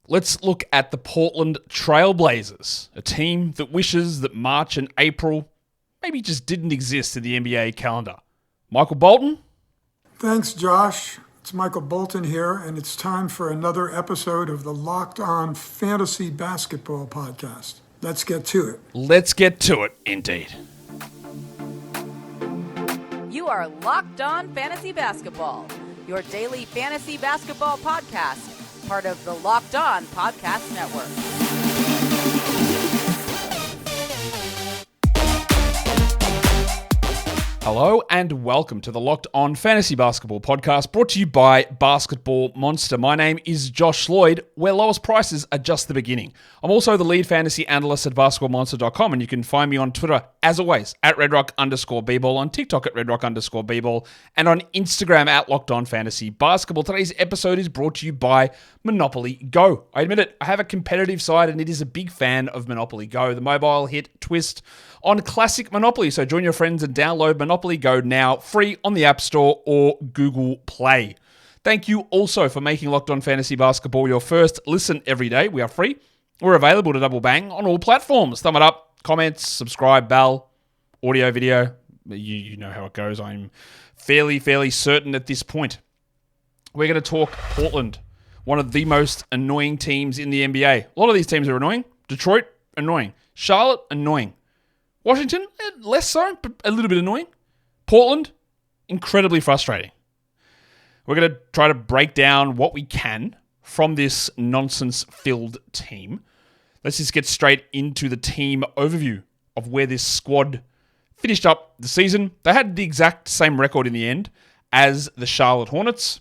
let's look at the Portland Trailblazers, a team that wishes that March and April maybe just didn't exist in the NBA calendar. Michael Bolton? Thanks, Josh. It's Michael Bolton here, and it's time for another episode of the Locked On Fantasy Basketball Podcast. Let's get to it. Let's get to it, indeed. You are Locked On Fantasy Basketball, your daily fantasy basketball podcast, part of the Locked On Podcast Network. Hello and welcome to the Locked On Fantasy Basketball Podcast, brought to you by Basketball Monster. My name is Josh Lloyd, where lowest prices are just the beginning. I'm also the lead fantasy analyst at basketballmonster.com, and you can find me on Twitter, as always, at redrock_bball, on TikTok at redrock_bball, and on Instagram at Locked On Fantasy Basketball. Today's episode is brought to you by Monopoly Go. I admit it, I have a competitive side, and it is a big fan of Monopoly Go, the mobile hit twist on classic Monopoly. So join your friends and download Monopoly Go now, free on the App Store or Google Play. Thank you also for making Locked On Fantasy Basketball your first listen every day. We are free. We're available to double bang on all platforms. Thumb it up, comments, subscribe, bell, audio, video. You know how it goes. I'm fairly certain at this point. We're going to talk Portland, one of the most annoying teams in the NBA. A lot of these teams are annoying. Detroit, annoying. Charlotte, annoying. Washington, less so, but a little bit annoying. Portland, incredibly frustrating. We're going to try to break down what we can from this nonsense-filled team. Let's just get straight into the team overview of where this squad finished up the season. They had the exact same record in the end as the Charlotte Hornets.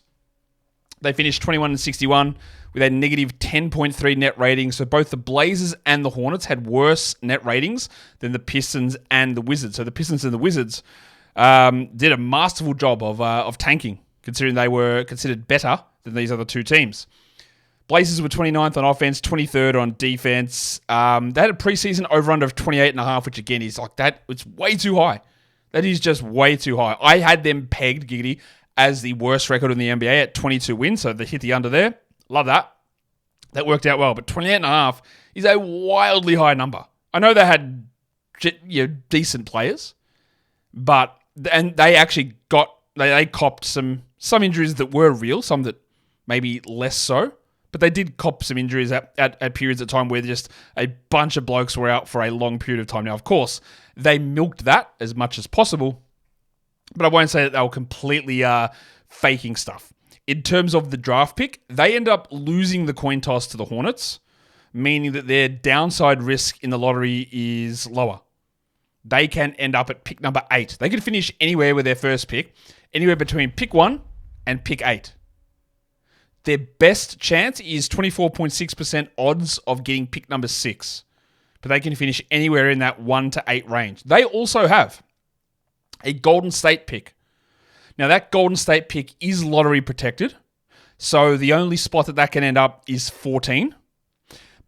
They finished 21-61 with a negative 10.3 net rating. So both the Blazers and the Hornets had worse net ratings than the Pistons and the Wizards. So the Pistons and the Wizards did a masterful job of tanking, considering they were considered better than these other two teams. Blazers were 29th on offense, 23rd on defense. They had a preseason over-under of 28.5, which again is like that. It's way too high. That is just way too high. I had them pegged, giggity, as the worst record in the NBA at 22 wins, so they hit the under there. Love that. That worked out well, but 28.5 is a wildly high number. I know they had decent players, and they actually they copped some injuries that were real, some that maybe less so, but they did cop some injuries at periods of time where just a bunch of blokes were out for a long period of time. Now, of course, they milked that as much as possible, but I won't say that they were completely faking stuff. In terms of the draft pick, they end up losing the coin toss to the Hornets, meaning that their downside risk in the lottery is lower. They can end up at pick number 8. They could finish anywhere with their first pick, anywhere between pick 1 and pick 8. Their best chance is 24.6% odds of getting pick number 6, but they can finish anywhere in that 1 to 8 range. They also have a Golden State pick. Now, that Golden State pick is lottery protected, so the only spot that can end up is 14.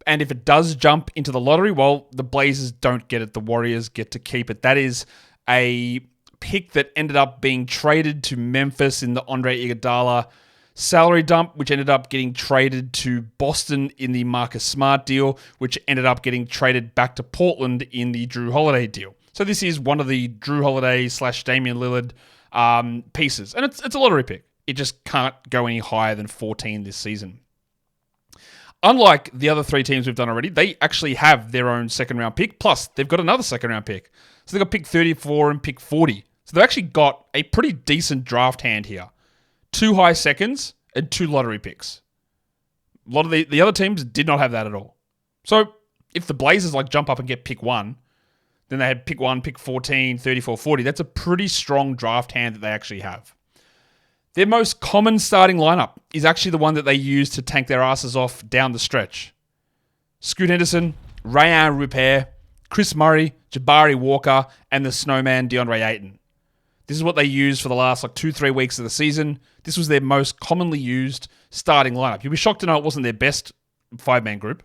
And if it does jump into the lottery, well, the Blazers don't get it. The Warriors get to keep it. That is a pick that ended up being traded to Memphis in the Andre Iguodala salary dump, which ended up getting traded to Boston in the Marcus Smart deal, which ended up getting traded back to Portland in the Drew Holiday deal. So this is one of the Drew Holiday / Damian Lillard pieces. And it's a lottery pick. It just can't go any higher than 14 this season. Unlike the other three teams we've done already, they actually have their own second-round pick, plus they've got another second-round pick. So they've got pick 34 and pick 40. So they've actually got a pretty decent draft hand here. 2 high seconds and 2 lottery picks. A lot of the other teams did not have that at all. So if the Blazers jump up and get pick 1, then they had pick 1, pick 14, 34, 40. That's a pretty strong draft hand that they actually have. Their most common starting lineup is actually the one that they use to tank their asses off down the stretch. Scoot Henderson, Rayan Rupert, Chris Murray, Jabari Walker, and the Snowman Deandre Ayton. This is what they used for the last 2-3 weeks of the season. This was their most commonly used starting lineup. You'll be shocked to know it wasn't their best 5-man group.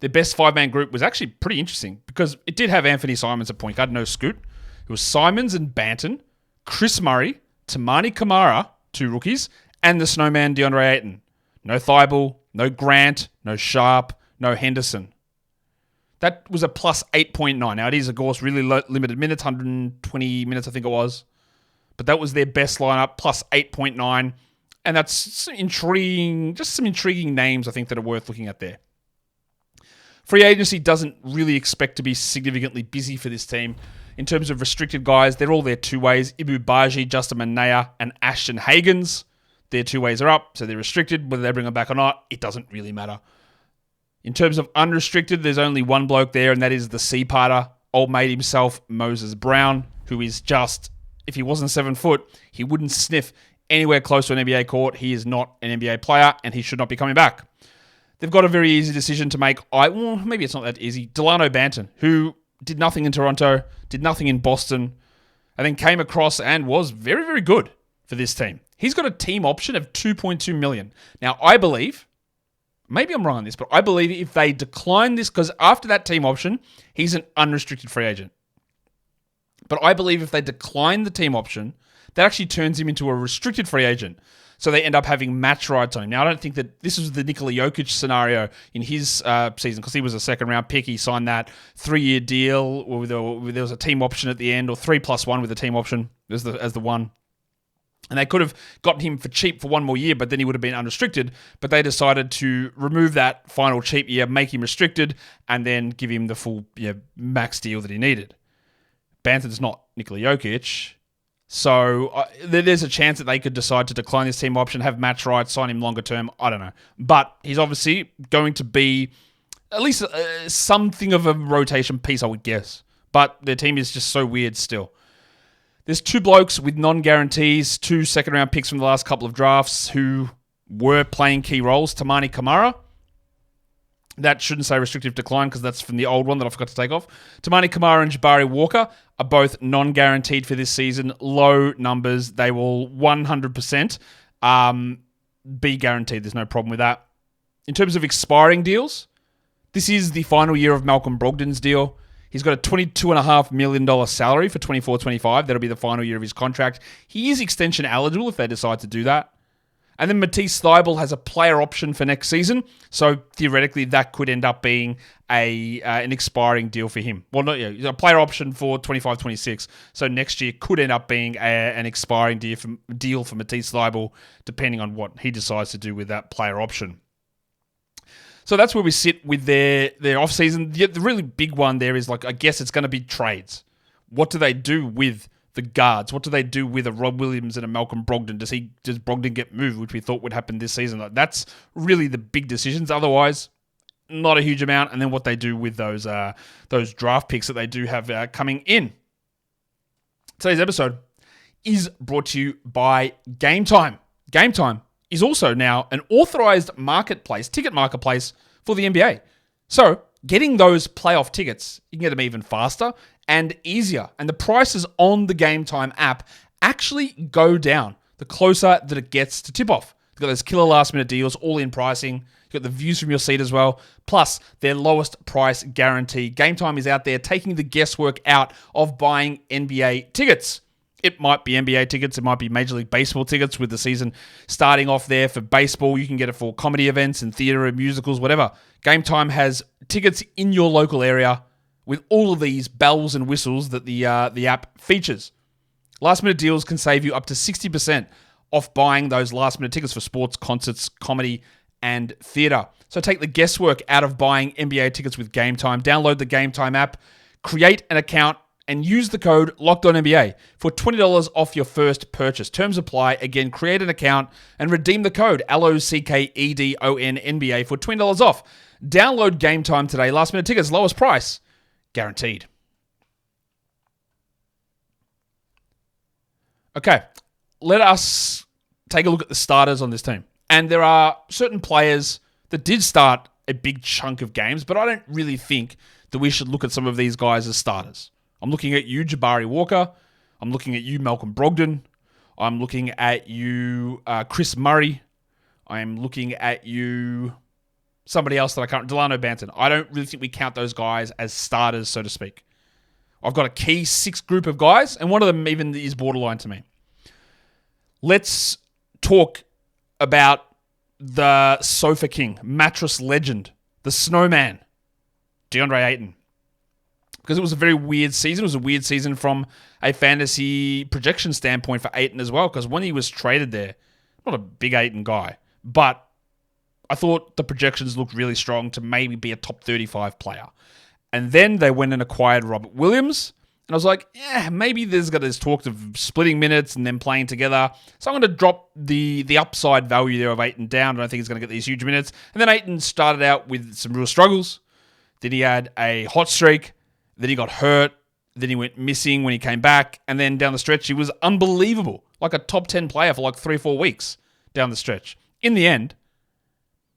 Their best 5-man group was actually pretty interesting because it did have Anthony Simons at point guard, no Scoot. It was Simons and Banton, Chris Murray, Toumani Camara, 2 rookies, and the Snowman Deandre Ayton. No Thibault, No Grant, no Sharpe, no Henderson. That was a plus 8.9. Now, it is, of course, really limited minutes, 120 minutes, I think it was. But that was their best lineup, plus 8.9. And that's some intriguing names, I think, that are worth looking at there. Free agency doesn't really expect to be significantly busy for this team. In terms of restricted guys, they're all there two ways. Ibu Baji, Justin Manea, and Ashton Hagens. Their two ways are up, so they're restricted. Whether they bring them back or not, it doesn't really matter. In terms of unrestricted, there's only one bloke there, and that is the C-parter, old mate himself, Moses Brown, who is just, if he wasn't 7 foot, he wouldn't sniff anywhere close to an NBA court. He is not an NBA player, and he should not be coming back. They've got a very easy decision to make. Maybe it's not that easy. Dalano Banton, who did nothing in Toronto, did nothing in Boston, and then came across and was very, very good for this team. He's got a team option of $2.2 million. Now, I believe, maybe I'm wrong on this, but I believe if they decline this, because after that team option, he's an unrestricted free agent. But I believe if they decline the team option, that actually turns him into a restricted free agent. So they end up having match rights on him. Now, I don't think that this was the Nikola Jokic scenario in his season, because he was a second-round pick. He signed that 3-year deal where there was a team option at the end, or 3+1 with a team option as the one. And they could have gotten him for cheap for one more year, but then he would have been unrestricted. But they decided to remove that final cheap year, make him restricted, and then give him the full max deal that he needed. Banton's not Nikola Jokic. So there's a chance that they could decide to decline this team option, have match rights, sign him longer term. I don't know. But he's obviously going to be at least something of a rotation piece, I would guess. But their team is just so weird still. There's two blokes with non-guarantees, 2 second-round picks from the last couple of drafts who were playing key roles. Toumani Camara. That shouldn't say restrictive decline because that's from the old one that I forgot to take off. Toumani Camara and Jabari Walker are both non-guaranteed for this season. Low numbers. They will 100% be guaranteed. There's no problem with that. In terms of expiring deals, this is the final year of Malcolm Brogdon's deal. He's got a $22.5 million salary for 24-25. That'll be the final year of his contract. He is extension eligible if they decide to do that. And then Matisse Thybulle has a player option for next season. So theoretically, that could end up being an expiring deal for him. Well, a player option for 25-26. So next year could end up being an expiring deal for Matisse Thybulle, depending on what he decides to do with that player option. So that's where we sit with their offseason. The really big one there is, I guess it's going to be trades. What do they do with the guards? What do they do with a Rob Williams and a Malcolm Brogdon? Does Brogdon get moved, which we thought would happen this season? That's really the big decisions. Otherwise, not a huge amount. And then what they do with those draft picks that they do have coming in. Today's episode is brought to you by Game Time. Game Time is also now an authorized ticket marketplace for the NBA. So getting those playoff tickets, you can get them even faster and easier. And the prices on the Game Time app actually go down the closer that it gets to tip-off. You've got those killer last-minute deals, all-in pricing. You've got the views from your seat as well, plus their lowest price guarantee. Game Time is out there taking the guesswork out of buying NBA tickets. It might be NBA tickets. It might be Major League Baseball tickets with the season starting off there for baseball. You can get it for comedy events and theater and musicals, whatever. Game Time has tickets in your local area with all of these bells and whistles that the app features. Last-minute deals can save you up to 60% off buying those last-minute tickets for sports, concerts, comedy, and theater. So take the guesswork out of buying NBA tickets with Game Time. Download the Game Time app, create an account, and use the code LOCKEDONNBA for $20 off your first purchase. Terms apply. Again, create an account and redeem the code LOCKEDONNBA for $20 off. Download Game Time today. Last minute tickets, lowest price, guaranteed. Okay, let us take a look at the starters on this team. And there are certain players that did start a big chunk of games, but I don't really think that we should look at some of these guys as starters. I'm looking at you, Jabari Walker. I'm looking at you, Malcolm Brogdon. I'm looking at you, Chris Murray. I'm looking at you, somebody else that I can't, Dalano Banton. I don't really think we count those guys as starters, so to speak. I've got a key 6 group of guys, and one of them even is borderline to me. Let's talk about the sofa king, mattress legend, the snowman, Deandre Ayton. Because it was a very weird season. It was a weird season from a fantasy projection standpoint for Ayton as well. Because when he was traded there, not a big Ayton guy, but I thought the projections looked really strong to maybe be a top 35 player. And then they went and acquired Robert Williams. And I was like, maybe there's got this talk of splitting minutes and then playing together. So I'm going to drop the upside value there of Ayton down. I don't think he's going to get these huge minutes. And then Ayton started out with some real struggles. Then he had a hot streak. Then he got hurt. Then he went missing when he came back. And then down the stretch, he was unbelievable. Like a top 10 player for like 3-4 weeks down the stretch. In the end,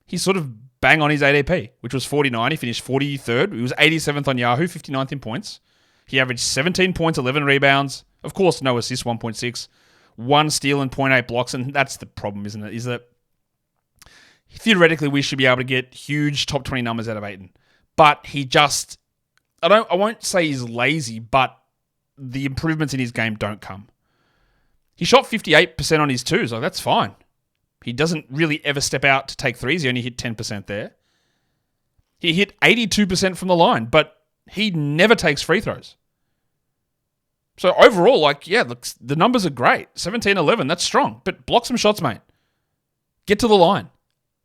he sort of bang on his ADP, which was 49. He finished 43rd. He was 87th on Yahoo, 59th in points. He averaged 17 points, 11 rebounds. Of course, no assists, 1.6. 1 steal and 0.8 blocks. And that's the problem, isn't it? Is that theoretically we should be able to get huge top 20 numbers out of Ayton. But he just... I won't say he's lazy, but the improvements in his game don't come. He shot 58% on his twos. Like, that's fine. He doesn't really ever step out to take threes. He only hit 10% there. He hit 82% from the line, but he never takes free throws. So overall, look, the numbers are great. 17-11, that's strong. But block some shots, mate. Get to the line.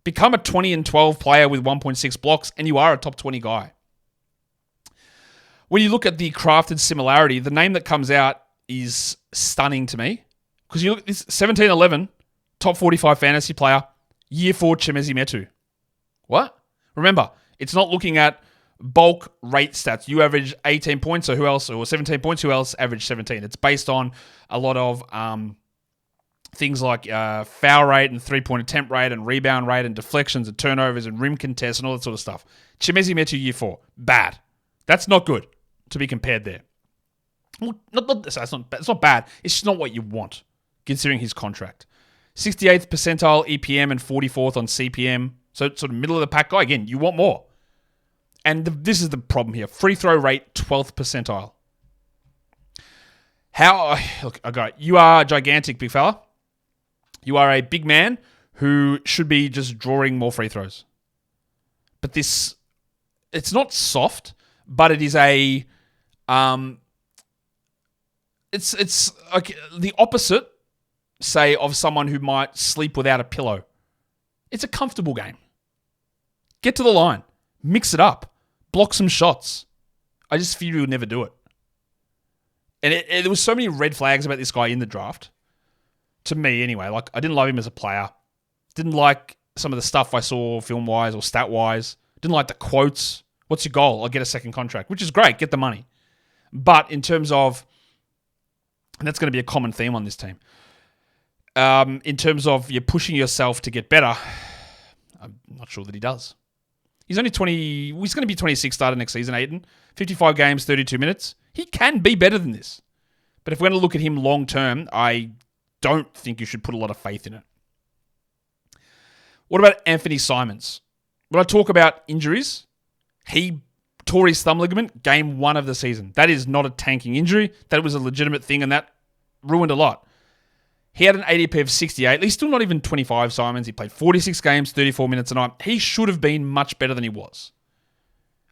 Become a 20 and 12 player with 1.6 blocks, and you are a top 20 guy. When you look at the crafted similarity, the name that comes out is stunning to me. Because you look at this 17-11, top 45 fantasy player, year 4 Chimezie Metu. What? Remember, it's not looking at bulk rate stats. You average 18 points, so who else? Or 17 points, who else averaged 17? It's based on a lot of things like foul rate and three-point attempt rate and rebound rate and deflections and turnovers and rim contests and all that sort of stuff. Chimezie Metu, year 4. Bad. That's not good to be compared there. Well, it's not bad. It's just not what you want, considering his contract. 68th percentile EPM and 44th on CPM. So sort of middle of the pack guy. Again, you want more. And this is the problem here. Free throw rate, 12th percentile. Look, okay, you are gigantic, big fella. You are a big man who should be just drawing more free throws. But it's not soft, but it is it's like the opposite, say, of someone who might sleep without a pillow. It's a comfortable game. Get to the line. Mix it up. Block some shots. I just fear he would never do it. And there was so many red flags about this guy in the draft. To me, anyway. Like, I didn't love him as a player. Didn't like some of the stuff I saw film-wise or stat-wise. Didn't like the quotes. What's your goal? I'll get a second contract, which is great. Get the money. But in terms of, and that's going to be a common theme on this team, in terms of you're pushing yourself to get better, I'm not sure that he does. He's only 20. He's going to be 26 starting next season, Ayton. 55 games, 32 minutes. He can be better than this. But if we're going to look at him long term, I don't think you should put a lot of faith in it. What about Anthony Simons? When I talk about injuries, he tore his thumb ligament game 1 of the season. That is not a tanking injury. That was a legitimate thing, and that ruined a lot. He had an ADP of 68. He's still not even 25, Simons. He played 46 games, 34 minutes a night. He should have been much better than he was.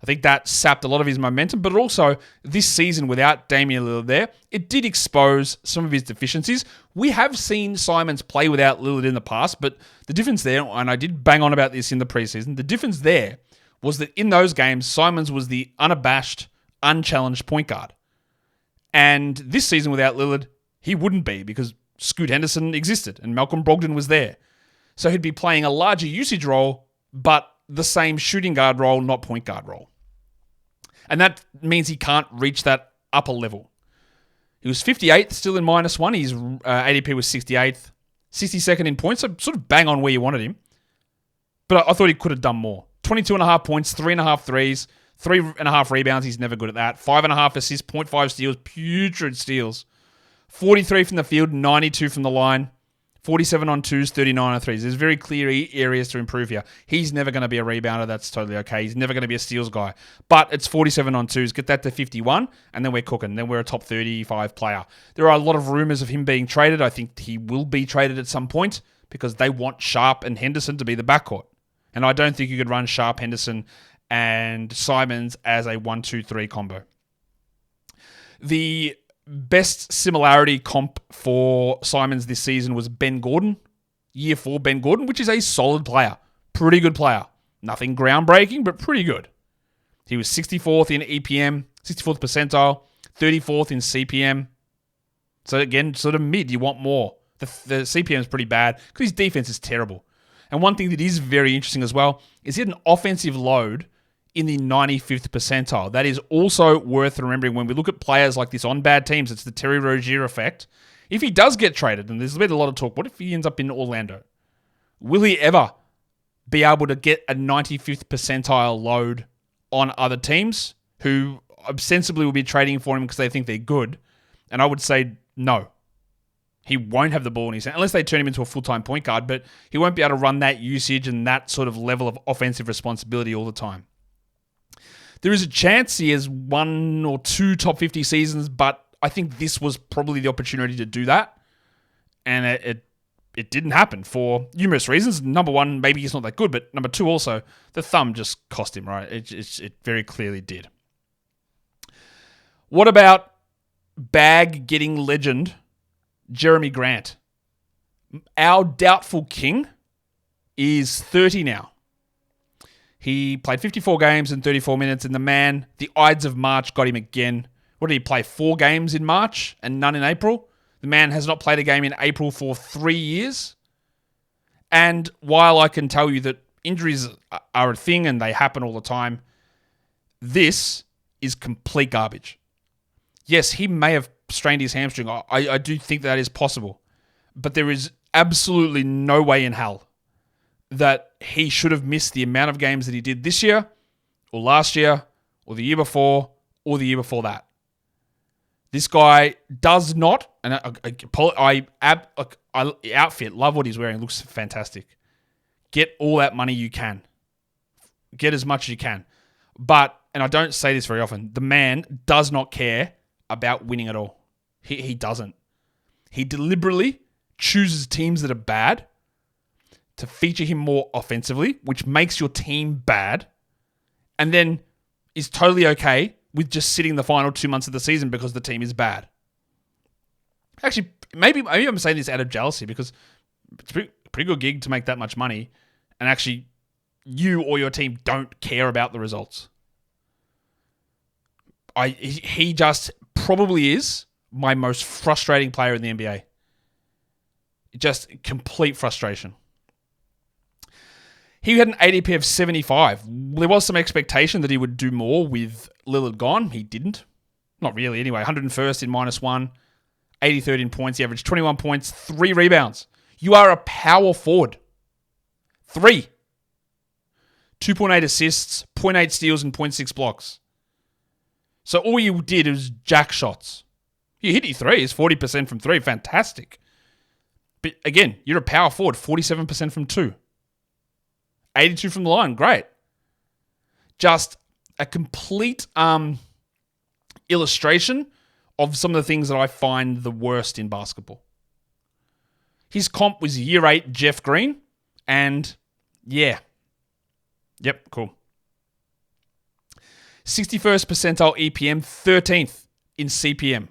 I think that sapped a lot of his momentum, but also this season without Damian Lillard there, it did expose some of his deficiencies. We have seen Simons play without Lillard in the past, but the difference there, and I did bang on about this in the preseason, the difference there was that in those games, Simons was the unabashed, unchallenged point guard. And this season without Lillard, he wouldn't be because Scoot Henderson existed and Malcolm Brogdon was there. So he'd be playing a larger usage role, but the same shooting guard role, not point guard role. And that means he can't reach that upper level. He was 58th, still in -1. His ADP was 68th, 62nd in points, so sort of bang on where you wanted him. But I thought he could have done more. 22.5 points, 3.5 threes, 3.5 rebounds. He's never good at that. 5.5 assists, 0.5 steals, putrid steals. 43 from the field, 92 from the line. 47 on twos, 39 on threes. There's very clear areas to improve here. He's never going to be a rebounder. That's totally okay. He's never going to be a steals guy. But it's 47 on twos. Get that to 51, and then we're cooking. Then we're a top 35 player. There are a lot of rumors of him being traded. I think he will be traded at some point, because they want Sharpe and Henderson to be the backcourt. And I don't think you could run Sharpe, Henderson, and Simons as a 1-2-3 combo. The best similarity comp for Simons this season was Ben Gordon. Year 4 Ben Gordon, which is a solid player. Pretty good player. Nothing groundbreaking, but pretty good. He was 64th in EPM, 64th percentile, 34th in CPM. So again, sort of mid, you want more. The CPM is pretty bad because his defense is terrible. And one thing that is very interesting as well is he had an offensive load in the 95th percentile. That is also worth remembering when we look at players like this on bad teams. It's the Terry Rozier effect. If he does get traded, and there's been a lot of talk, what if he ends up in Orlando? Will he ever be able to get a 95th percentile load on other teams who ostensibly will be trading for him because they think they're good? And I would say no. He won't have the ball in his hand unless they turn him into a full-time point guard, but he won't be able to run that usage and that sort of level of offensive responsibility all the time. There is a chance he has 1 or 2 top 50 seasons, but I think this was probably the opportunity to do that. And it didn't happen for numerous reasons. Number one, maybe he's not that good, but number 2 also, the thumb just cost him, right? It very clearly did. What about bag getting legend Jerami Grant? Our doubtful king is 30 now. He played 54 games in 34 minutes, and the Ides of March got him again. What did he play? 4 games in March and none in April? The man has not played a game in April for 3 years. And while I can tell you that injuries are a thing and they happen all the time, this is complete garbage. Yes, he may have strained his hamstring. I do think that is possible. But there is absolutely no way in hell that he should have missed the amount of games that he did this year, or last year, or the year before, or the year before that. This guy does not, and outfit, love what he's wearing, looks fantastic. Get all that money you can. Get as much as you can. But, and I don't say this very often, the man does not care about winning at all. He doesn't. He deliberately chooses teams that are bad to feature him more offensively, which makes your team bad, and then is totally okay with just sitting the final 2 months of the season because the team is bad. Actually, maybe I'm saying this out of jealousy because it's a pretty good gig to make that much money, and actually you or your team don't care about the results. He just probably is my most frustrating player in the NBA. Just complete frustration. He had an ADP of 75. There was some expectation that he would do more with Lillard gone. He didn't. Not really, anyway. 101st in -1, 83rd in points. He averaged 21 points, 3 rebounds. You are a power forward. 3. 2.8 assists, 0.8 steals, and 0.6 blocks. So all you did was jack shots. You hit your threes, 40% from 3. Fantastic. But again, you're a power forward, 47% from 2. 82 from the line, great. Just a complete illustration of some of the things that I find the worst in basketball. His comp was year 8 Jeff Green, and yeah. Yep, cool. 61st percentile EPM, 13th in CPM.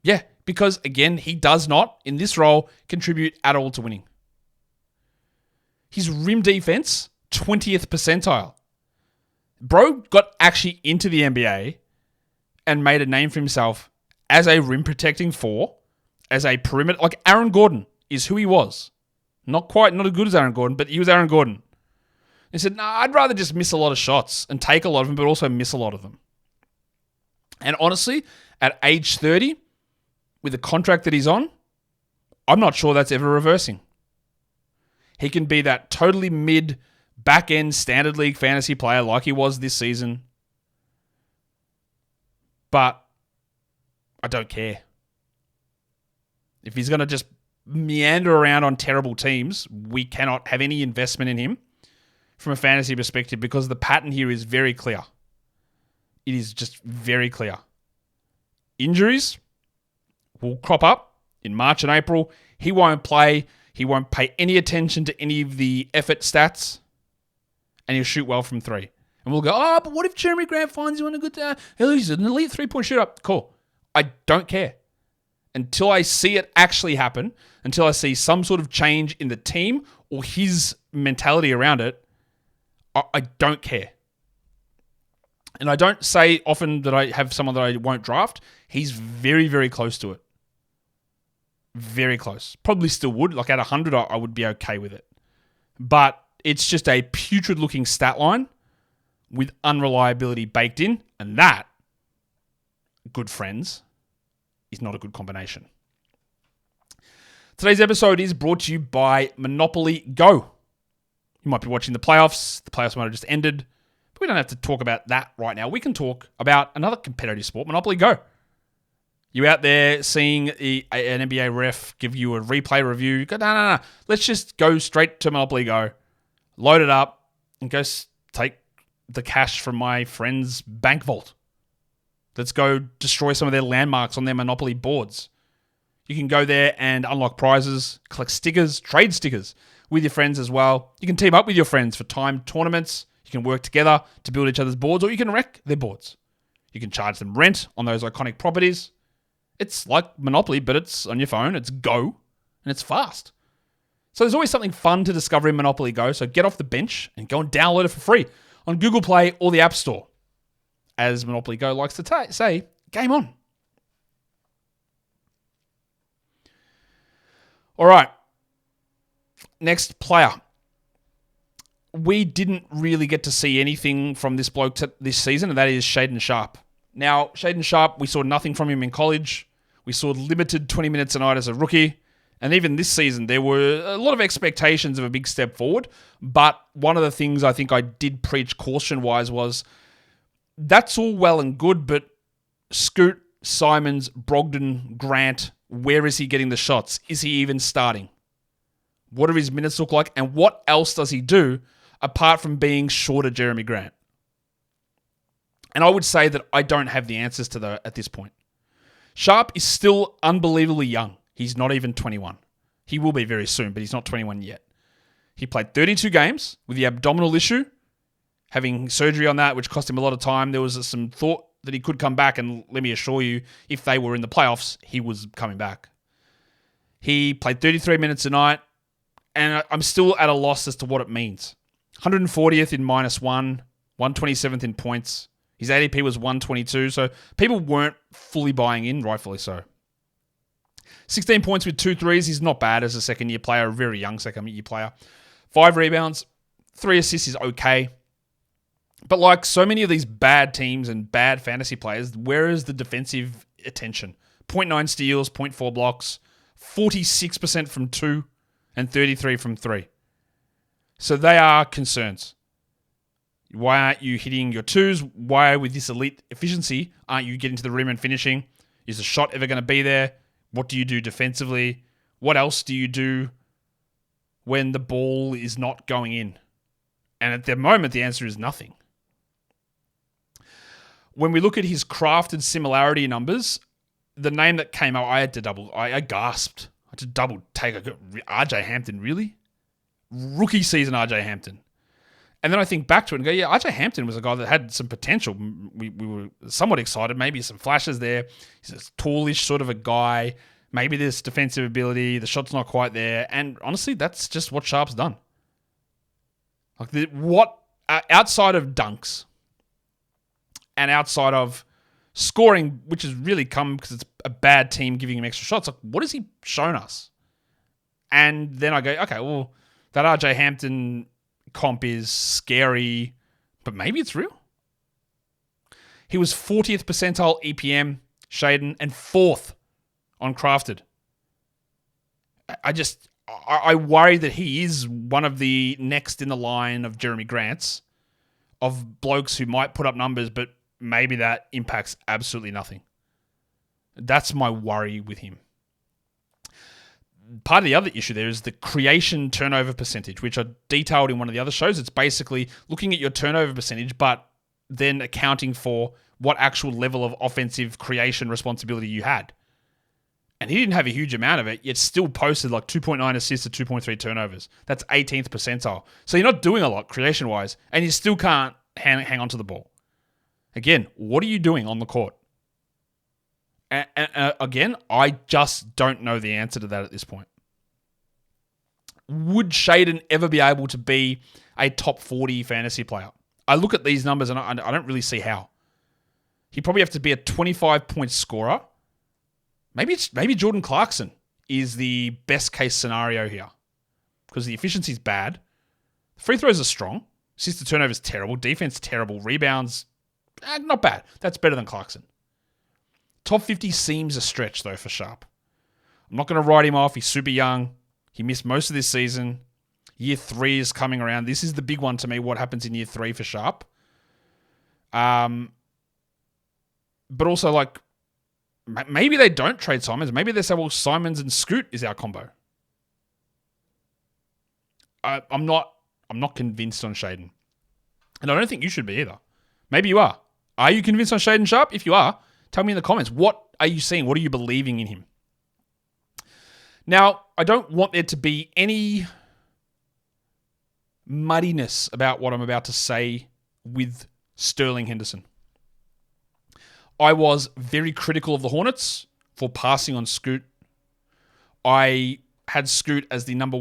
Yeah, because again, he does not, in this role, contribute at all to winning. His rim defense, 20th percentile. Bro got actually into the NBA and made a name for himself as a rim protecting 4, as a perimeter. Like Aaron Gordon is who he was. Not as good as Aaron Gordon, but he was Aaron Gordon. He said, I'd rather just miss a lot of shots and take a lot of them, but also miss a lot of them. And honestly, at age 30, with the contract that he's on, I'm not sure that's ever reversing. He can be that totally mid, back-end standard league fantasy player like he was this season. But I don't care. If he's going to just meander around on terrible teams, we cannot have any investment in him from a fantasy perspective because the pattern here is very clear. It is just very clear. Injuries will crop up in March and April. He won't play. He won't pay any attention to any of the effort stats, and he'll shoot well from three. And we'll go, oh, but what if Jerami Grant finds you on a good he's an elite three-point shooter? Cool. I don't care. Until I see it actually happen, until I see some sort of change in the team or his mentality around it, I don't care. And I don't say often that I have someone that I won't draft. He's very, very close to it. Very close. Probably still would. Like at 100, I would be okay with it. But it's just a putrid-looking stat line with unreliability baked in. And that, good friends, is not a good combination. Today's episode is brought to you by Monopoly Go. You might be watching the playoffs. The playoffs might have just ended. But we don't have to talk about that right now. We can talk about another competitive sport, Monopoly Go. You out there seeing an NBA ref give you a replay review. You go, no. Let's just go straight to Monopoly Go, load it up, and go take the cash from my friend's bank vault. Let's go destroy some of their landmarks on their Monopoly boards. You can go there and unlock prizes, collect stickers, trade stickers with your friends as well. You can team up with your friends for timed tournaments. You can work together to build each other's boards, or you can wreck their boards. You can charge them rent on those iconic properties. It's like Monopoly, but it's on your phone. It's Go, and it's fast. So there's always something fun to discover in Monopoly Go, so get off the bench and go and download it for free on Google Play or the App Store. As Monopoly Go likes to say, game on. All right. Next player. We didn't really get to see anything from this bloke this season, and that is Shaedon Sharpe. Now, Shaedon Sharpe, we saw nothing from him in college. We saw limited 20 minutes a night as a rookie. And even this season, there were a lot of expectations of a big step forward. But one of the things I think I did preach caution-wise was, that's all well and good, but Scoot, Simons, Brogdon, Grant, where is he getting the shots? Is he even starting? What do his minutes look like? And what else does he do apart from being short of Jerami Grant? And I would say that I don't have the answers to that at this point. Sharpe is still unbelievably young. He's not even 21. He will be very soon, but he's not 21 yet. He played 32 games with the abdominal issue, having surgery on that, which cost him a lot of time. There was some thought that he could come back, and let me assure you, if they were in the playoffs, he was coming back. He played 33 minutes a night, and I'm still at a loss as to what it means. 140th in -1, 127th in points. His ADP was 122, so people weren't fully buying in, rightfully so. 16 points with 2 threes. He's not bad as a second-year player, a very young second-year player. 5 rebounds, 3 assists is okay. But like so many of these bad teams and bad fantasy players, where is the defensive attention? 0.9 steals, 0.4 blocks, 46% from 2, and 33 from 3. So they are concerns. Why aren't you hitting your 2s? Why, with this elite efficiency, aren't you getting to the rim and finishing? Is the shot ever going to be there? What do you do defensively? What else do you do when the ball is not going in? And at the moment, the answer is nothing. When we look at his crafted similarity numbers, the name that came out, I gasped. I had to double take. RJ Hampton, really? Rookie season RJ Hampton. And then I think back to it and go, yeah, RJ Hampton was a guy that had some potential. We were somewhat excited. Maybe some flashes there. He's a tallish sort of a guy. Maybe this defensive ability, the shot's not quite there. And honestly, that's just what Sharpe's done. Like outside of dunks and outside of scoring, which has really come because it's a bad team giving him extra shots, like what has he shown us? And then I go, okay, well, that RJ Hampton comp is scary, but maybe it's real. He was 40th percentile EPM, Shaedon, and 4th on crafted. I worry that he is one of the next in the line of Jerami Grants, of blokes who might put up numbers, but maybe that impacts absolutely nothing. That's my worry with him. Part of the other issue there is the creation turnover percentage, which I detailed in one of the other shows. It's basically looking at your turnover percentage, but then accounting for what actual level of offensive creation responsibility you had. And he didn't have a huge amount of it, yet still posted like 2.9 assists to 2.3 turnovers. That's 18th percentile. So you're not doing a lot creation-wise, and you still can't hang on to the ball. Again, what are you doing on the court? And again, I just don't know the answer to that at this point. Would Shaedon ever be able to be a top 40 fantasy player? I look at these numbers and I don't really see how. He'd probably have to be a 25-point scorer. Maybe Jordan Clarkson is the best case scenario here because the efficiency is bad. Free throws are strong. Assist to turnovers terrible. Defense terrible. Rebounds, not bad. That's better than Clarkson. Top 50 seems a stretch though for Sharpe. I'm not going to write him off. He's super young. He missed most of this season. Year 3 is coming around. This is the big one to me. What happens in year 3 for Sharpe? But also like. Maybe they don't trade Simons. Maybe they say, well, Simons and Scoot is our combo. I'm not convinced on Shaedon. And I don't think you should be either. Maybe you are. Are you convinced on Shaedon Sharpe? If you are, tell me in the comments. What are you seeing? What are you believing in him? Now, I don't want there to be any muddiness about what I'm about to say with Sterling Henderson. I was very critical of the Hornets for passing on Scoot. I had Scoot as the number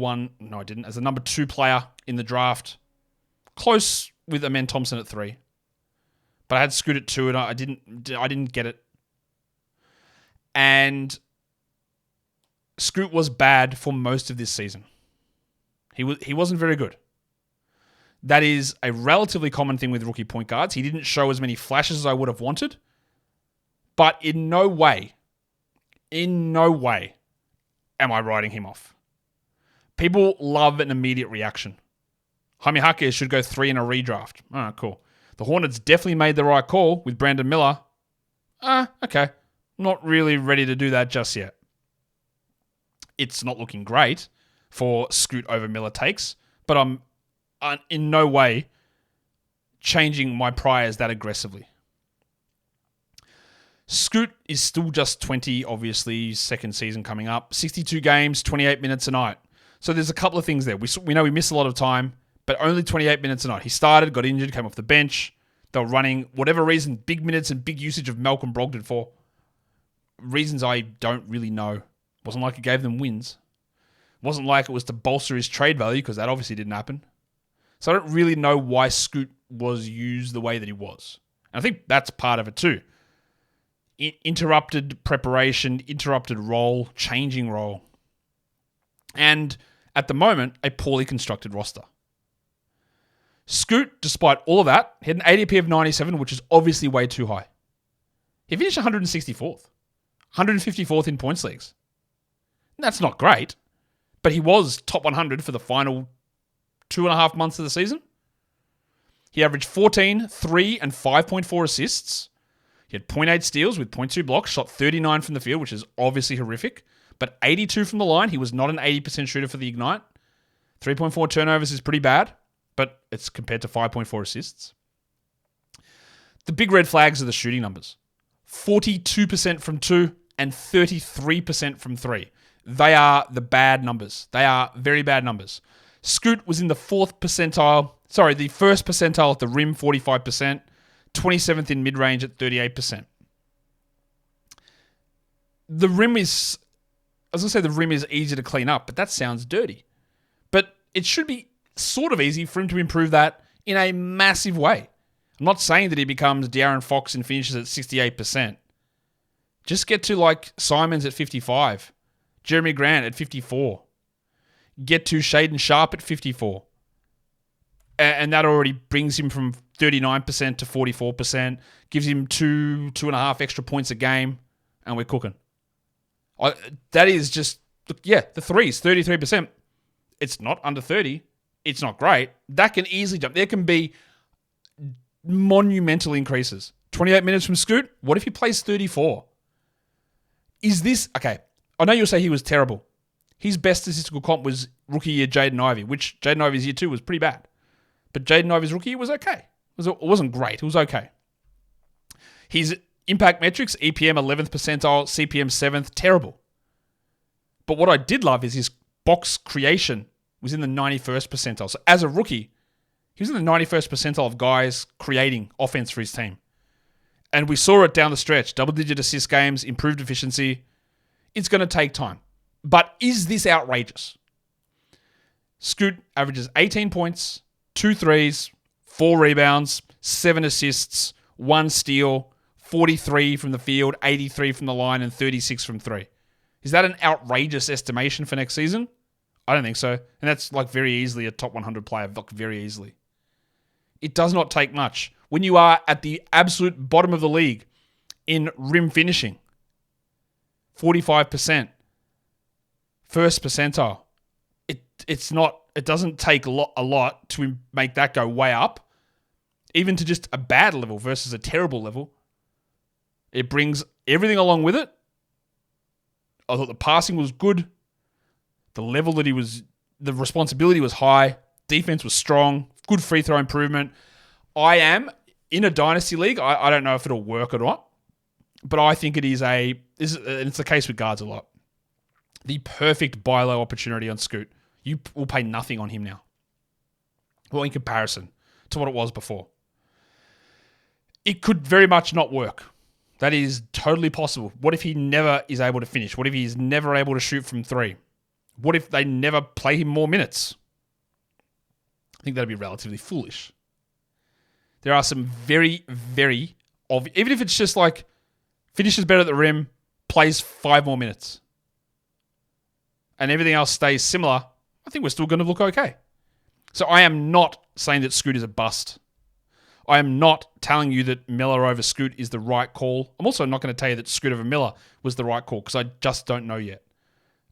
2 player in the draft. Close with Amen Thompson at 3. But I had Scoot at 2 and I didn't get it. And Scoot was bad for most of this season. He wasn't very good. That is a relatively common thing with rookie point guards. He didn't show as many flashes as I would have wanted. But in no way am I writing him off. People love an immediate reaction. Jaime Jaquez should go 3 in a redraft. Ah, cool. The Hornets definitely made the right call with Brandon Miller. Okay. Not really ready to do that just yet. It's not looking great for Scoot over Miller takes, but I'm in no way changing my priors that aggressively. Scoot is still just 20, obviously, second season coming up. 62 games, 28 minutes a night. So there's a couple of things there. We know we missed a lot of time, but only 28 minutes a night. He started, got injured, came off the bench. They were running, whatever reason, big minutes and big usage of Malcolm Brogdon for reasons I don't really know. Wasn't like it gave them wins. Wasn't like it was to bolster his trade value, because that obviously didn't happen. So I don't really know why Scoot was used the way that he was. And I think that's part of it too. Interrupted preparation, interrupted role, changing role. And at the moment, a poorly constructed roster. Scoot, despite all of that, had an ADP of 97, which is obviously way too high. He finished 164th. 154th in points leagues. That's not great, but he was top 100 for the final 2.5 months of the season. He averaged 14, 3, and 5.4 assists. He had 0.8 steals with 0.2 blocks, shot 39 from the field, which is obviously horrific, but 82 from the line. He was not an 80% shooter for the Ignite. 3.4 turnovers is pretty bad, but it's compared to 5.4 assists. The big red flags are the shooting numbers. 42% from 2 and 33% from 3. They are the bad numbers. They are very bad numbers. Scoot was in the first percentile at the rim, 45%. 27th in mid-range at 38%. The rim is easy to clean up, but that sounds dirty. But it should be sort of easy for him to improve that in a massive way. I'm not saying that he becomes De'Aaron Fox and finishes at 68%. Just get to like Simons at 55, Jerami Grant at 54. Get to Shaedon Sharpe at 54. And that already brings him from 39% to 44%, gives him 2.5 extra points a game, and we're cooking. That is just, the threes, 33%. It's not under 30. It's not great. That can easily jump. There can be monumental increases. 28 minutes from Scoot. What if he plays 34? Is this... Okay, I know you'll say he was terrible. His best statistical comp was rookie year Jaden Ivey, which Jaden Ivey's year 2 was pretty bad. But Jaden Ivey's rookie year was okay. It wasn't great. It was okay. His impact metrics, EPM 11th percentile, CPM 7th, terrible. But what I did love is his box creation was in the 91st percentile. So as a rookie, he was in the 91st percentile of guys creating offense for his team. And we saw it down the stretch. Double-digit assist games, improved efficiency. It's going to take time. But is this outrageous? Scoot averages 18 points, 2 threes, 4 rebounds, 7 assists, 1 steal, 43 from the field, 83 from the line, and 36 from 3. Is that an outrageous estimation for next season? I don't think so. And that's like very easily a top 100 player, like very easily. It does not take much. When you are at the absolute bottom of the league in rim finishing, 45%, first percentile, it doesn't take a lot to make that go way up, even to just a bad level versus a terrible level. It brings everything along with it. I thought the passing was good. The level that the responsibility was high. Defense was strong. Good free throw improvement. I am in a dynasty league. I don't know if it'll work or not, but I think it is it's the case with guards a lot. The perfect buy low opportunity on Scoot. You will pay nothing on him now. Well, in comparison to what it was before. It could very much not work. That is totally possible. What if he never is able to finish? What if he's never able to shoot from 3? What if they never play him more minutes? I think that'd be relatively foolish. There are some very, very obvious, even if it's just like finishes better at the rim, plays 5 more minutes, and everything else stays similar, I think we're still going to look okay. So I am not saying that Scoot is a bust. I am not telling you that Miller over Scoot is the right call. I'm also not going to tell you that Scoot over Miller was the right call because I just don't know yet.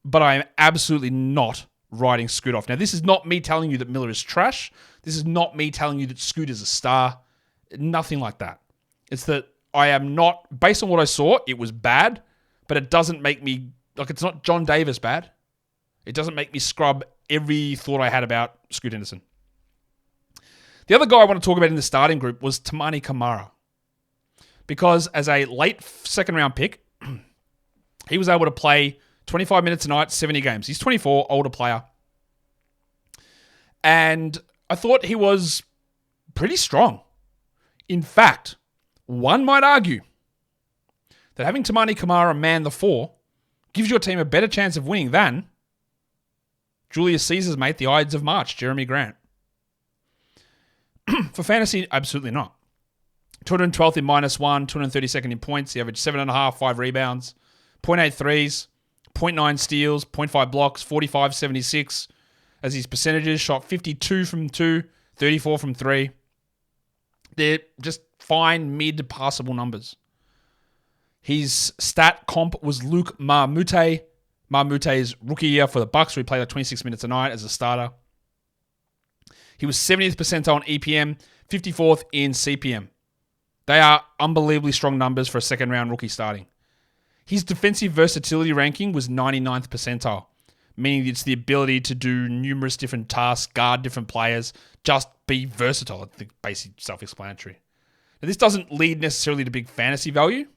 But I am absolutely not writing Scoot off. Now, this is not me telling you that Miller is trash. This is not me telling you that Scoot is a star. Nothing like that. It's that I am not, based on what I saw, it was bad, but it doesn't make me, like it's not John Davis bad. It doesn't make me scrub every thought I had about Scoot Henderson. The other guy I want to talk about in the starting group was Toumani Camara. Because as a late second round pick, he was able to play 25 minutes a night, 70 games. He's 24, older player. And I thought he was pretty strong. In fact, one might argue that having Toumani Camara man the 4 gives your team a better chance of winning than Julius Caesar's mate, the Ides of March, Jerami Grant. For fantasy, absolutely not. 212th in -1, 232nd in points. He averaged 7.5, 5 rebounds, 0.8 threes, 0.9 steals, 0.5 blocks, 45, 76. As his percentages, shot 52 from 2, 34 from 3. They're just fine, mid-passable numbers. His stat comp was Luke Marmute. Marmute's rookie year for the Bucks, where he played like 26 minutes a night as a starter. He was 70th percentile on EPM, 54th in CPM. They are unbelievably strong numbers for a second-round rookie starting. His defensive versatility ranking was 99th percentile, meaning it's the ability to do numerous different tasks, guard different players, just be versatile. I think basically self-explanatory. Now, this doesn't lead necessarily to big fantasy value,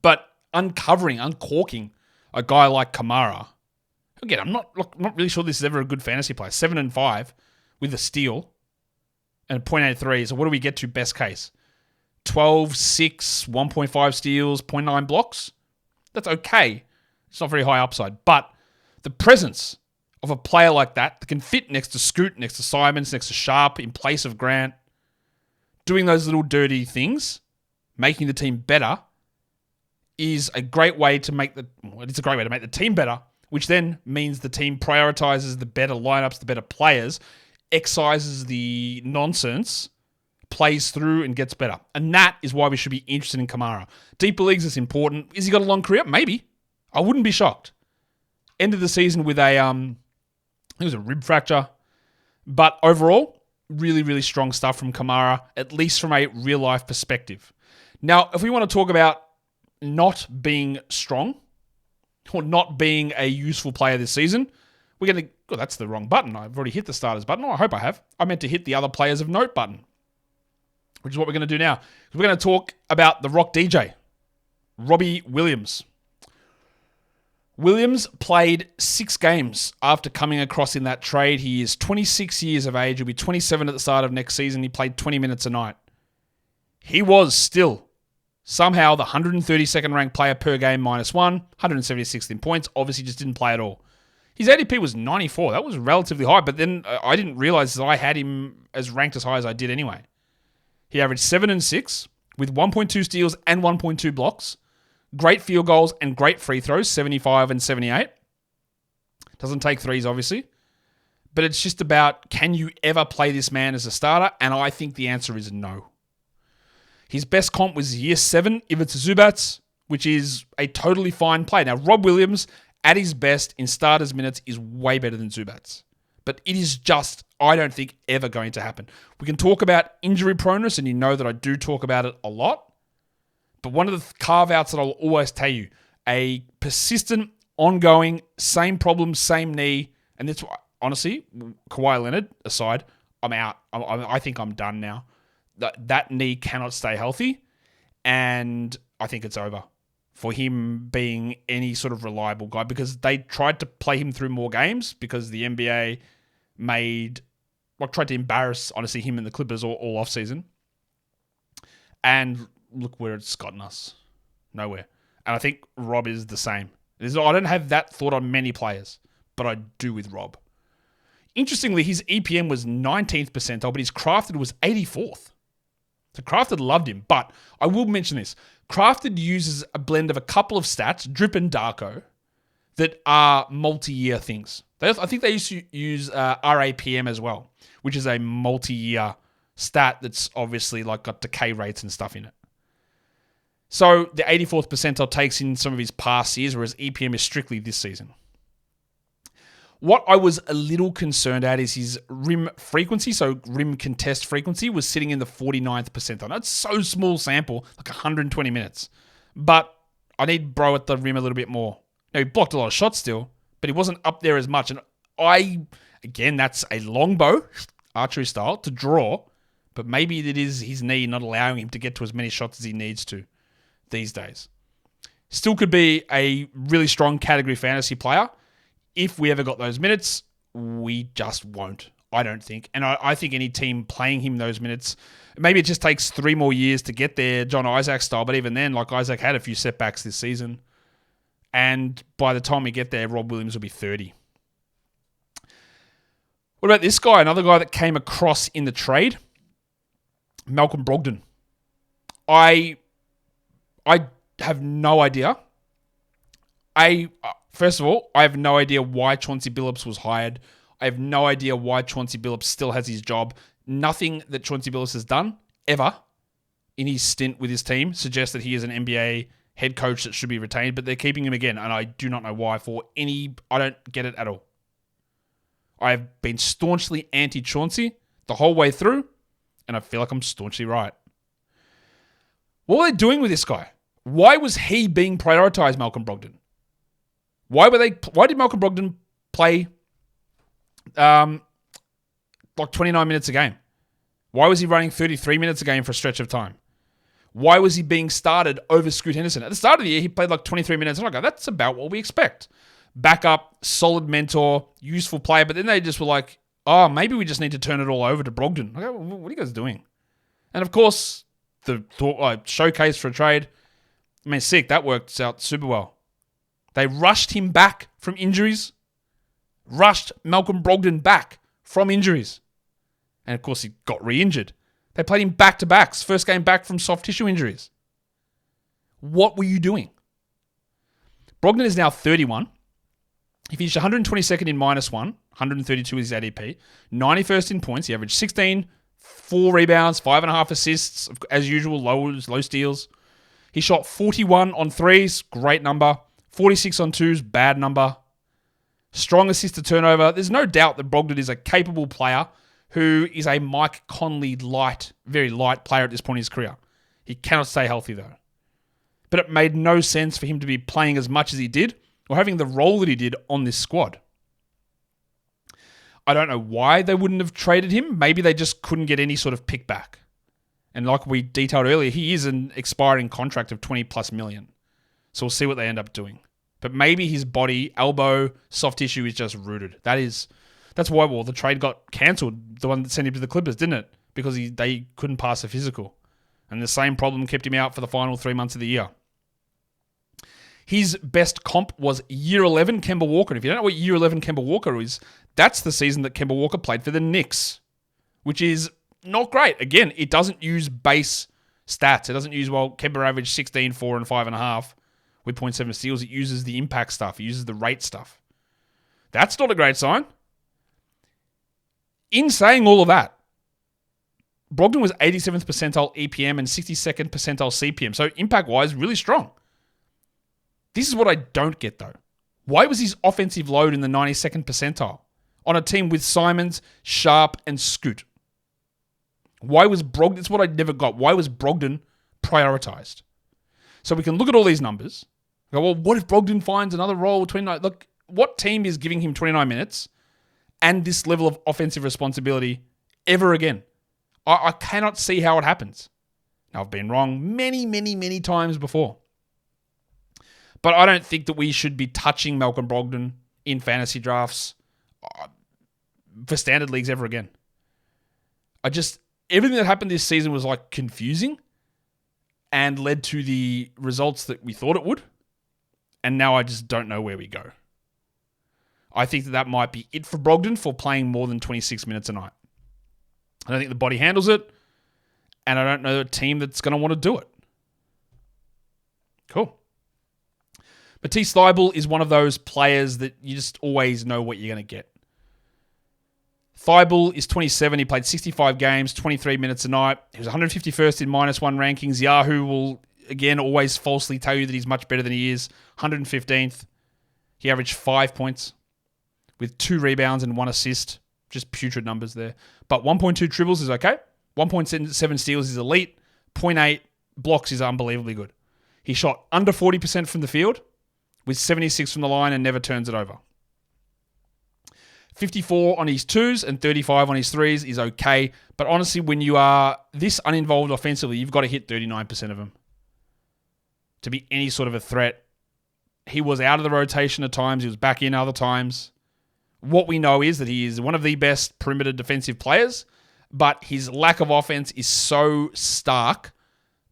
but uncorking a guy like Camara, again, I'm not really sure this is ever a good fantasy player. 7 and 5 with a steal and 0.83. So what do we get to best case? 12, 6, 1.5 steals, 0.9 blocks? That's okay. It's not very high upside. But the presence of a player like that can fit next to Scoot, next to Simons, next to Sharpe, in place of Grant, doing those little dirty things, making the team better, is a great way to make it's a great way to make the team better, which then means the team prioritizes the better lineups, the better players, excises the nonsense, plays through and gets better. And that is why we should be interested in Camara. Deeper leagues is important. Has he got a long career? Maybe. I wouldn't be shocked. End of the season with I think it was a rib fracture. But overall, really, really strong stuff from Camara, at least from a real-life perspective. Now, if we want to talk about not being strong or not being a useful player this season, we're going to... Oh, that's the wrong button. I've already hit the starters button. Oh, I hope I have. I meant to hit the other players of note button, which is what we're going to do now. We're going to talk about the Rock DJ, Robbie Williams. Williams played 6 games after coming across in that trade. He is 26 years of age. He'll be 27 at the start of next season. He played 20 minutes a night. He was still somehow the 132nd ranked player per game -1, 176th in points. Obviously just didn't play at all. His ADP was 94. That was relatively high, but then I didn't realize that I had him as ranked as high as I did anyway. He averaged 7 and 6 with 1.2 steals and 1.2 blocks. Great field goals and great free throws, 75 and 78. Doesn't take threes, obviously. But it's just about, can you ever play this man as a starter? And I think the answer is no. His best comp was year 7, Ivica Zubac, which is a totally fine play. Now, Rob Williams, at his best in starters minutes, is way better than Zubac. But it is just, I don't think, ever going to happen. We can talk about injury proneness, and you know that I do talk about it a lot. But one of the carve-outs that I'll always tell you, a persistent, ongoing, same problem, same knee, and that's why, honestly, Kawhi Leonard aside, I'm out. I think I'm done now. That knee cannot stay healthy, and I think it's over for him being any sort of reliable guy, because they tried to play him through more games because the NBA tried to embarrass, honestly, him and the Clippers all off-season. And look where it's gotten us. Nowhere. And I think Rob is the same. I don't have that thought on many players, but I do with Rob. Interestingly, his EPM was 19th percentile, but his crafted was 84th. So Crafted loved him. But I will mention this. Crafted uses a blend of a couple of stats, Drip and Darko, that are multi-year things. I think they used to use RAPM as well, which is a multi-year stat that's obviously like got decay rates and stuff in it. So the 84th percentile takes in some of his past years, whereas EPM is strictly this season. What I was a little concerned at is his rim frequency, so rim contest frequency, was sitting in the 49th percentile. That's so small sample, like 120 minutes. But I need bro at the rim a little bit more. Now, he blocked a lot of shots still, but he wasn't up there as much. And again, that's a longbow, archery style, to draw, but maybe it is his knee not allowing him to get to as many shots as he needs to these days. Still could be a really strong category fantasy player. If we ever got those minutes, we just won't, I don't think. And I think any team playing him those minutes, maybe it just takes 3 more years to get there, John Isaac style. But even then, like Isaac had a few setbacks this season. And by the time we get there, Rob Williams will be 30. What about this guy? Another guy that came across in the trade, Malcolm Brogdon. I have no idea. First of all, I have no idea why Chauncey Billups was hired. I have no idea why Chauncey Billups still has his job. Nothing that Chauncey Billups has done, ever, in his stint with his team, suggests that he is an NBA head coach that should be retained, but they're keeping him again, and I do not know why I don't get it at all. I have been staunchly anti-Chauncey the whole way through, and I feel like I'm staunchly right. What were they doing with this guy? Why was he being prioritized, Malcolm Brogdon? Why did Malcolm Brogdon play like 29 minutes a game? Why was he running 33 minutes a game for a stretch of time? Why was he being started over Scoot Henderson? At the start of the year, he played like 23 minutes. And I go, that's about what we expect. Backup, solid mentor, useful player. But then they just were like, oh, maybe we just need to turn it all over to Brogdon. I go, what are you guys doing? And of course, the showcase for a trade, I mean, sick. That worked out super well. They rushed him back from injuries. Rushed Malcolm Brogdon back from injuries. And of course, he got re-injured. They played him back-to-backs. First game back from soft tissue injuries. What were you doing? Brogdon is now 31. He finished 122nd in -1, 132 is his ADP. 91st in points. He averaged 16, 4 rebounds, 5.5 assists. As usual, low steals. He shot 41 on threes. Great number. 46 on twos. Bad number. Strong assist to turnover. There's no doubt that Brogdon is a capable player who is a Mike Conley very light player at this point in his career. He cannot stay healthy though. But it made no sense for him to be playing as much as he did or having the role that he did on this squad. I don't know why they wouldn't have traded him. Maybe they just couldn't get any sort of pick back. And like we detailed earlier, he is an expiring contract of 20 plus million. So we'll see what they end up doing. But maybe his body, elbow, soft tissue is just rooted. That's why, well, the trade got cancelled, the one that sent him to the Clippers, didn't it? Because they couldn't pass the physical. And the same problem kept him out for the final 3 months of the year. His best comp was year 11 Kemba Walker. And if you don't know what year 11 Kemba Walker is, that's the season that Kemba Walker played for the Knicks, which is not great. Again, it doesn't use base stats. It doesn't use, well, Kemba averaged 16, 4, and 5.5 with 0.7 steals. It uses the impact stuff. It uses the rate stuff. That's not a great sign. In saying all of that, Brogdon was 87th percentile EPM and 62nd percentile CPM. So impact-wise, really strong. This is what I don't get, though. Why was his offensive load in the 92nd percentile on a team with Simons, Sharpe, and Scoot? Why was Brogdon... That's what I never got. Why was Brogdon prioritized? So we can look at all these numbers. Go, well, what if Brogdon finds another role 29? Look, what team is giving him 29 minutes and this level of offensive responsibility ever again? I cannot see how it happens. Now, I've been wrong many, many, many times before. But I don't think that we should be touching Malcolm Brogdon in fantasy drafts for standard leagues ever again. Everything that happened this season was like confusing and led to the results that we thought it would. And now I just don't know where we go. I think that might be it for Brogdon for playing more than 26 minutes a night. I don't think the body handles it, and I don't know a team that's going to want to do it. Cool. Matisse Thybulle is one of those players that you just always know what you're going to get. Thybulle is 27. He played 65 games, 23 minutes a night. He was 151st in -1 rankings. Yahoo will, again, always falsely tell you that he's much better than he is. 115th. He averaged 5 points with 2 rebounds and 1 assist. Just putrid numbers there. But 1.2 triples is okay. 1.7 steals is elite. 0.8 blocks is unbelievably good. He shot under 40% from the field with 76 from the line and never turns it over. 54 on his 2s and 35 on his 3s is okay. But honestly, when you are this uninvolved offensively, you've got to hit 39% of them to be any sort of a threat. He was out of the rotation at times. He was back in other times. What we know is that he is one of the best perimeter defensive players, but his lack of offense is so stark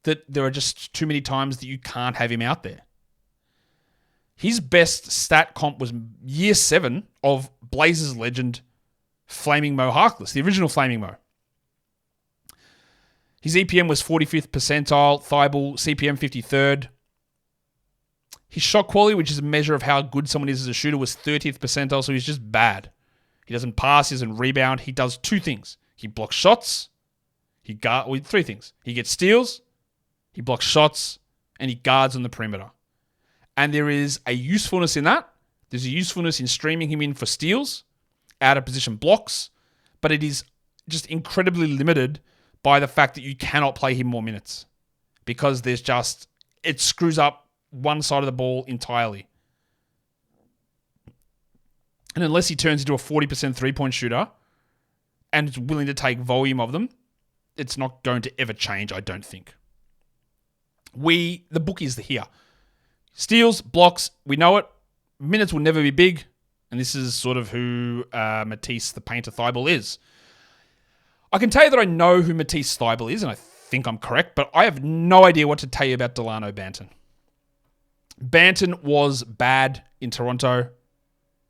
that there are just too many times that you can't have him out there. His best stat comp was year 7 of Blazers legend Flaming Mo Harkless, the original Flaming Mo. His EPM was 45th percentile, Thybulle CPM 53rd. His shot quality, which is a measure of how good someone is as a shooter, was 30th percentile, so he's just bad. He doesn't pass, he doesn't rebound. He does 2 things. He blocks shots. 3 things. He gets steals, he blocks shots, and he guards on the perimeter. And there is a usefulness in that. There's a usefulness in streaming him in for steals, out of position blocks, but it is just incredibly limited by the fact that you cannot play him more minutes because it screws up one side of the ball entirely. And unless he turns into a 40% three-point shooter and is willing to take volume of them, it's not going to ever change, I don't think. The book is here. Steals, blocks, we know it. Minutes will never be big. And this is sort of who Matisse the Painter Thybulle is. I can tell you that I know who Matisse Thybulle is, and I think I'm correct, but I have no idea what to tell you about Dalano Banton. Banton was bad in Toronto.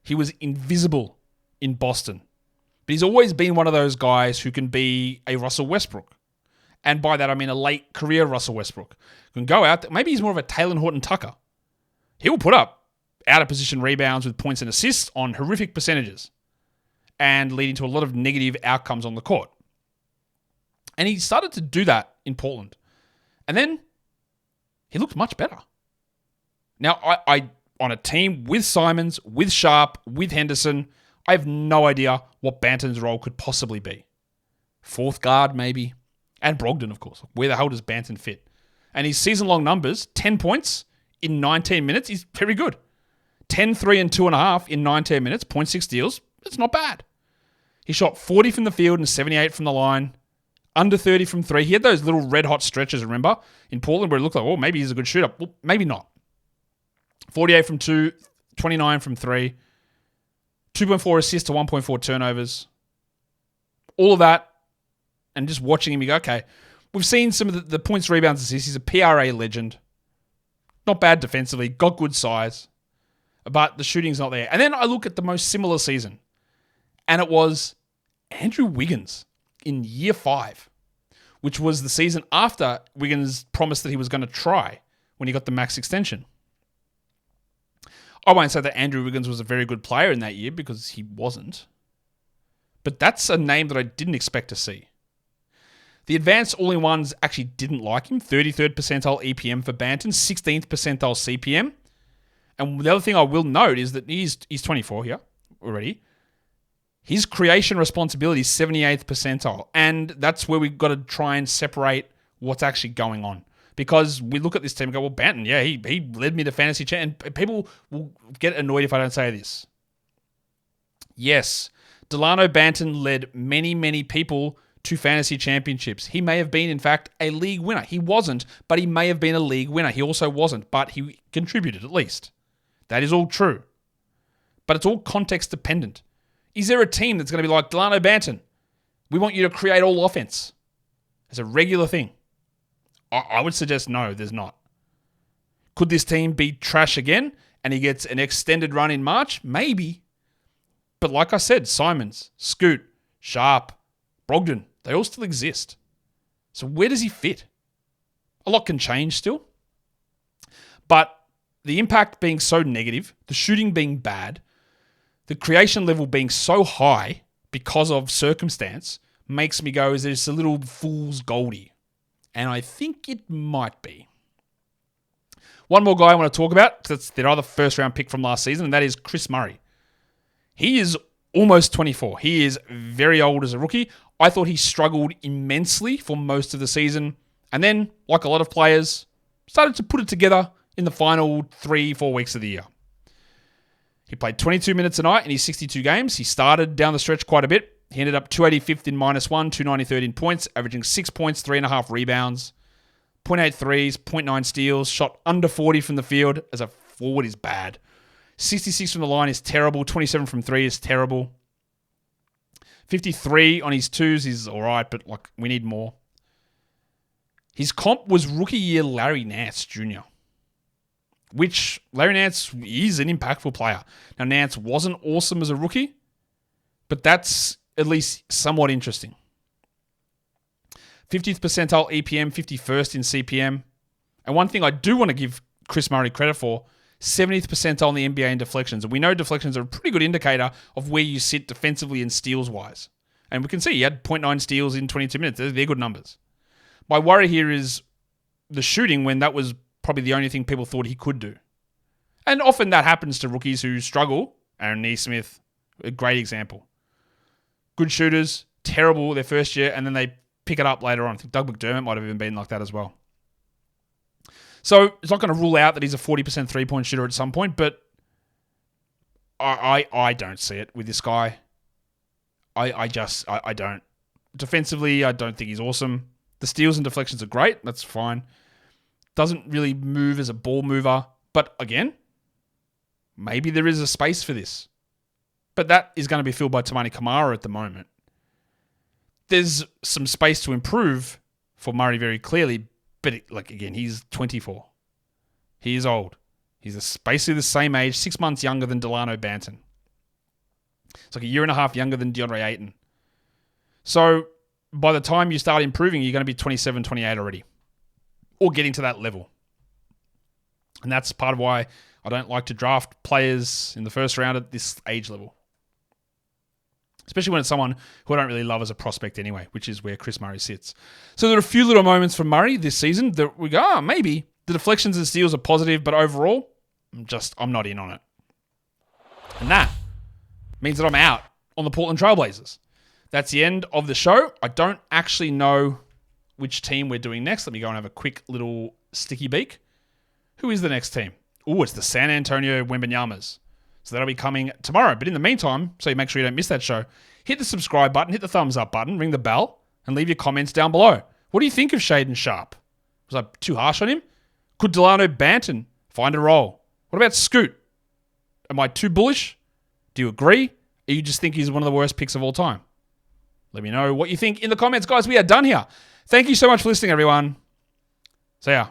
He was invisible in Boston. But he's always been one of those guys who can be a Russell Westbrook. And by that, I mean a late career Russell Westbrook. Can go out, maybe he's more of a Taylor Horton Tucker. He will put up out-of-position rebounds with points and assists on horrific percentages and leading to a lot of negative outcomes on the court. And he started to do that in Portland. And then he looked much better. Now, I on a team with Simons, with Sharpe, with Henderson, I have no idea what Banton's role could possibly be. 4th guard, maybe. And Brogdon, of course. Where the hell does Banton fit? And his season-long numbers, 10 points in 19 minutes, is very good. 10, 3, and 2.5 in 19 minutes, 0.6 steals. It's not bad. He shot 40 from the field and 78 from the line. Under 30 from 3. He had those little red-hot stretches, remember? In Portland where it looked like, oh, maybe he's a good shooter. Well, maybe not. 48 from 2, 29 from 3, 2.4 assists to 1.4 turnovers. All of that, and just watching him, you go, okay, we've seen some of the points, rebounds, assists. He's a PRA legend. Not bad defensively, got good size, but the shooting's not there. And then I look at the most similar season, and it was Andrew Wiggins in year 5, which was the season after Wiggins promised that he was going to try when he got the max extension. I won't say that Andrew Wiggins was a very good player in that year because he wasn't. But that's a name that I didn't expect to see. The advanced all-in-ones actually didn't like him. 33rd percentile EPM for Banton, 16th percentile CPM. And the other thing I will note is that he's 24 here already. His creation responsibility is 78th percentile. And that's where we've got to try and separate what's actually going on. Because we look at this team and go, well, Banton, yeah, he led me to fantasy champ. And people will get annoyed if I don't say this. Yes, Dalano Banton led many, many people to fantasy championships. He may have been, in fact, a league winner. He wasn't, but he may have been a league winner. He also wasn't, but he contributed at least. That is all true. But it's all context dependent. Is there a team that's going to be like, Dalano Banton, we want you to create all offense as a regular thing? I would suggest no, there's not. Could this team be trash again and he gets an extended run in March? Maybe. But like I said, Simons, Scoot, Sharpe, Brogdon, they all still exist. So where does he fit? A lot can change still. But the impact being so negative, the shooting being bad, the creation level being so high because of circumstance makes me go, is this a little fool's goldie? And I think it might be. One more guy I want to talk about, that's their other first-round pick from last season, and that is Chris Murray. He is almost 24. He is very old as a rookie. I thought he struggled immensely for most of the season, and then, like a lot of players, started to put it together in the final 3-4 weeks of the year. He played 22 minutes a night in his 62 games. He started down the stretch quite a bit. He ended up 285th in -1, 293rd in points, averaging 6 points, 3.5 rebounds, 0.8 threes, 0.9 steals, shot under 40 from the field as a forward is bad. 66 from the line is terrible, 27 from 3 is terrible. 53 on his twos is all right, but like we need more. His comp was rookie year Larry Nance Jr., which Larry Nance is an impactful player. Now, Nance wasn't awesome as a rookie, but that's at least somewhat interesting. 50th percentile EPM, 51st in CPM. And one thing I do want to give Chris Murray credit for, 70th percentile in the NBA in deflections. And we know deflections are a pretty good indicator of where you sit defensively and steals-wise. And we can see he had 0.9 steals in 22 minutes. They're good numbers. My worry here is the shooting when that was probably the only thing people thought he could do. And often that happens to rookies who struggle. Aaron Nesmith, a great example. Good shooters, terrible their first year, and then they pick it up later on. I think Doug McDermott might have even been like that as well. So it's not going to rule out that he's a 40% three-point shooter at some point, but I don't see it with this guy. I don't. Defensively, I don't think he's awesome. The steals and deflections are great. That's fine. Doesn't really move as a ball mover. But again, maybe there is a space for this. But that is going to be filled by Toumani Camara at the moment. There's some space to improve for Murray very clearly. But again, he's 24. He is old. He's basically the same age, 6 months younger than Dalano Banton. It's like a year and a half younger than Deandre Ayton. So by the time you start improving, you're going to be 27, 28 already. Or getting to that level. And that's part of why I don't like to draft players in the first round at this age level. Especially when it's someone who I don't really love as a prospect anyway, which is where Chris Murray sits. So there are a few little moments from Murray this season that we go, maybe the deflections and steals are positive, but overall, I'm not in on it. And that means that I'm out on the Portland Trailblazers. That's the end of the show. I don't actually know which team we're doing next. Let me go and have a quick little sticky beak. Who is the next team? Oh, it's the San Antonio Wembanyamas. So that'll be coming tomorrow. But in the meantime, so you make sure you don't miss that show, hit the subscribe button, hit the thumbs up button, ring the bell, and leave your comments down below. What do you think of Shaedon Sharpe? Was I too harsh on him? Could Dalano Banton find a role? What What about Scoot? Am I too bullish? Do you agree? Or you just think he's one of the worst picks of all time? Let me know what you think in the comments, guys. We are done here. Thank you so much for listening, everyone. See ya.